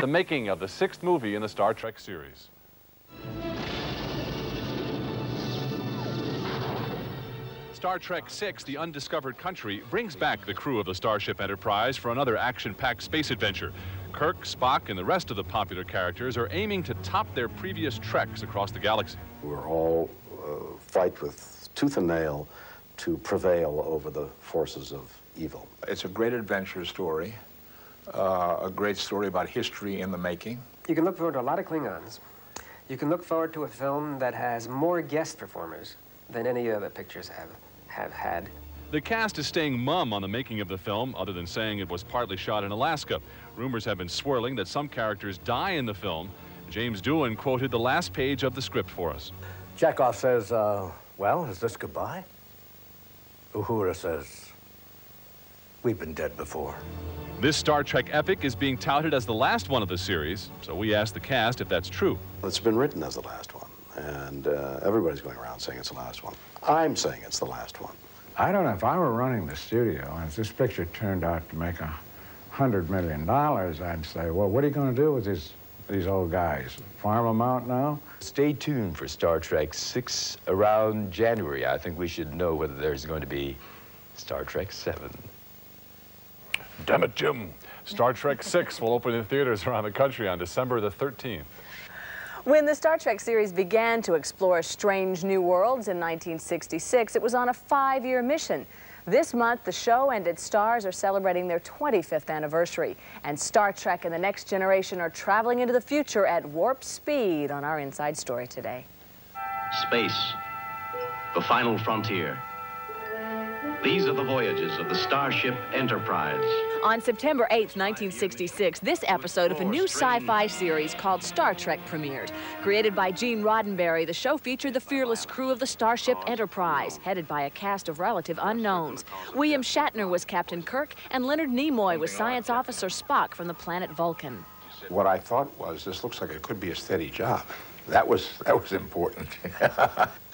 the making of the 6th movie in the Star Trek series. Star Trek VI, The Undiscovered Country, brings back the crew of the Starship Enterprise for another action-packed space adventure. Kirk, Spock, and the rest of the popular characters are aiming to top their previous treks across the galaxy. We're all fight with tooth and nail to prevail over the forces of evil. It's a great adventure story, a great story about history in the making. You can look forward to a lot of Klingons. You can look forward to a film that has more guest performers than any other pictures have had. The cast is staying mum on the making of the film, other than saying it was partly shot in Alaska. Rumors have been swirling that some characters die in the film. James Doohan quoted the last page of the script for us. Chekhov says, well, is this goodbye? Uhura says, we've been dead before. This Star Trek epic is being touted as the last one of the series, so we asked the cast if that's true. It's been written as the last one, and everybody's going around saying it's the last one. I'm saying it's the last one. I don't know, if I were running the studio and if this picture turned out to make $100 million, I'd say, well, what are you going to do with these old guys? Farm them out now? Stay tuned for Star Trek VI around January. I think we should know whether there's going to be Star Trek VII. Damn it, Jim. Star Trek VI will open in theaters around the country on December the 13th. When the Star Trek series began to explore strange new worlds in 1966, it was on a 5-year mission. This month, the show and its stars are celebrating their 25th anniversary. And Star Trek and the Next Generation are traveling into the future at warp speed on our Inside Story today. Space, the final frontier. These are the voyages of the Starship Enterprise. On September 8th, 1966, this episode of a new sci-fi series called Star Trek premiered. Created by Gene Roddenberry, the show featured the fearless crew of the Starship Enterprise, headed by a cast of relative unknowns. William Shatner was Captain Kirk, and Leonard Nimoy was Science Officer Spock from the planet Vulcan. What I thought was, this looks like it could be a steady job. That was important.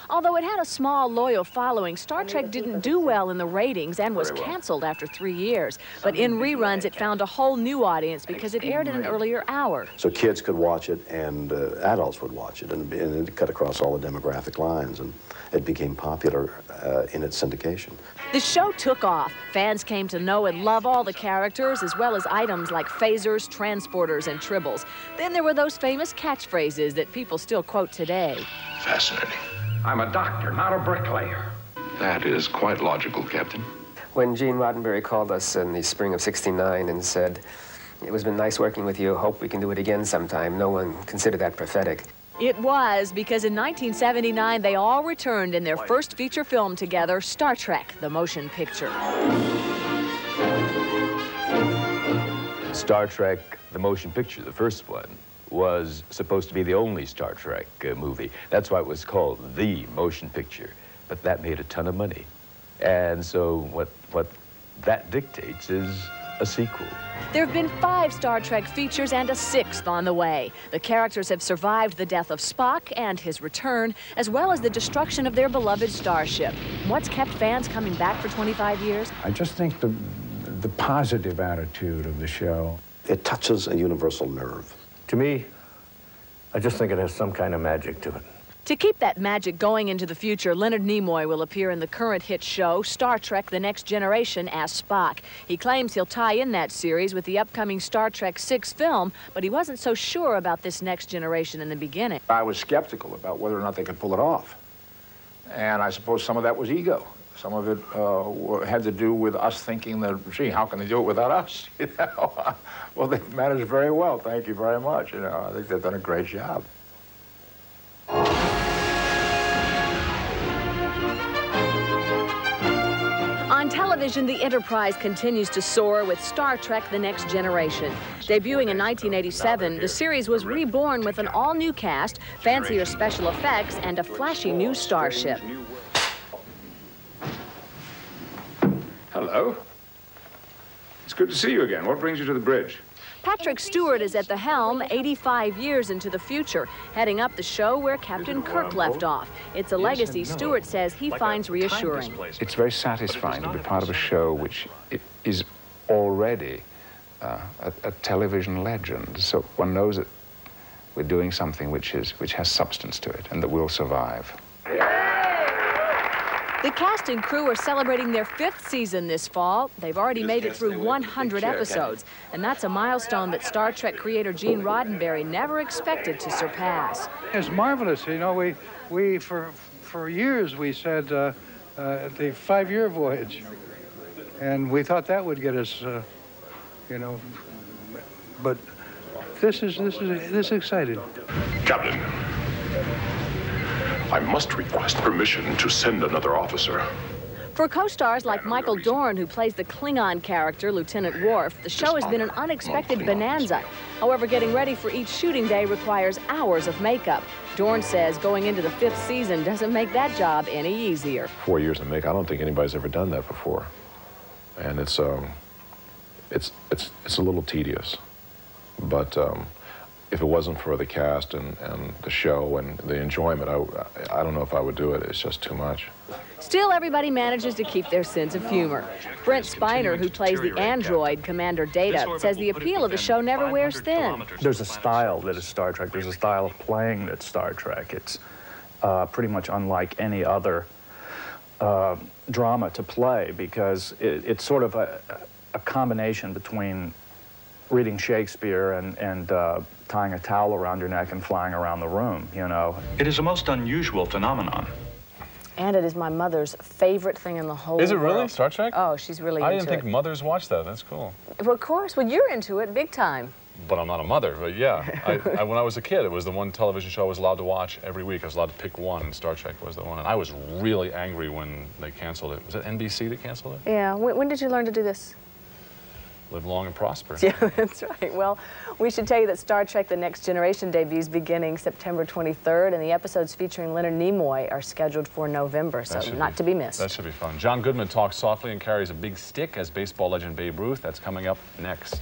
Although it had a small, loyal following, Star Trek didn't do well in the ratings and was canceled after 3 years. But in reruns, it found a whole new audience because it aired at an earlier hour. So kids could watch it, and adults would watch it, and it cut across all the demographic lines, and it became popular in its syndication. The show took off. Fans came to know and love all the characters, as well as items like phasers, transporters, and tribbles. Then there were those famous catchphrases that people still quote today. Fascinating. I'm a doctor, not a bricklayer. That is quite logical, Captain. When Gene Roddenberry called us in the spring of '69 and said, it was been nice working with you, hope we can do it again sometime, no one considered that prophetic. It was, because in 1979, they all returned in their first feature film together, Star Trek, the motion picture. Star Trek, the motion picture, the first one, was supposed to be the only Star Trek movie. That's why it was called the motion picture. But that made a ton of money. And so what that dictates is a sequel. There have been 5 Star Trek features and a 6th on the way. The characters have survived the death of Spock and his return, as well as the destruction of their beloved starship. What's kept fans coming back for 25 years? I just think the positive attitude of the show. It touches a universal nerve. To me, I just think it has some kind of magic to it. To keep that magic going into the future, Leonard Nimoy will appear in the current hit show, Star Trek The Next Generation, as Spock. He claims he'll tie in that series with the upcoming Star Trek VI film, but he wasn't so sure about this next generation in the beginning. I was skeptical about whether or not they could pull it off. And I suppose some of that was ego. Some of it had to do with us thinking that, gee, how can they do it without us? You know? Well, they've managed very well, thank you very much. You know, I think they've done a great job. On television, the Enterprise continues to soar with Star Trek The Next Generation. Debuting in 1987, the series was reborn with an all-new cast, fancier special effects, and a flashy new starship. Hello. It's good to see you again. What brings you to the bridge? Patrick Stewart is at the helm 85 years into the future, heading up the show where Captain Kirk left off. It's a legacy Stewart says he finds reassuring. It's very satisfying to be part of a show which is already a television legend. So one knows that we're doing something which has substance to it and that will survive. The cast and crew are celebrating their 5th season this fall. They've already made it through 100 episodes, and that's a milestone that Star Trek creator Gene Roddenberry never expected to surpass. It's marvelous. You know, we for years we said the 5-year voyage, and we thought that would get us, you know, but this is exciting. Captain, I must request permission to send another officer. For co-stars like Michael Dorn, who plays the Klingon character, Lieutenant Worf, the show has been an unexpected bonanza. However, getting ready for each shooting day requires hours of makeup. Dorn says going into the 5th season doesn't make that job any easier. 4 years of makeup, I don't think anybody's ever done that before. And it's a little tedious. But if it wasn't for the cast and the show and the enjoyment, I don't know if I would do it. It's just too much. Still, everybody manages to keep their sense of humor. Brent Spiner, who plays the android Commander Data, says the appeal of the show never wears thin. There's a style that is Star Trek. There's a style of playing that's Star Trek. It's pretty much unlike any other drama to play because it's sort of a combination between reading Shakespeare and tying a towel around your neck and flying around the room, you know. It is a most unusual phenomenon. And it is my mother's favorite thing in the whole world. Is it really? Star Trek? Oh, she's really into it. I didn't think mothers watched that. That's cool. Well, of course. Well, you're into it big time. But I'm not a mother, but yeah. When I was a kid, it was the one television show I was allowed to watch every week. I was allowed to pick one, and Star Trek was the one. And I was really angry when they canceled it. Was it NBC that canceled it? Yeah. When did you learn to do this? Live long and prosper. Yeah, that's right. Well, we should tell you that Star Trek The Next Generation debuts beginning September 23rd, and the episodes featuring Leonard Nimoy are scheduled for November, so not to be missed. That should be fun. John Goodman talks softly and carries a big stick as baseball legend Babe Ruth. That's coming up next.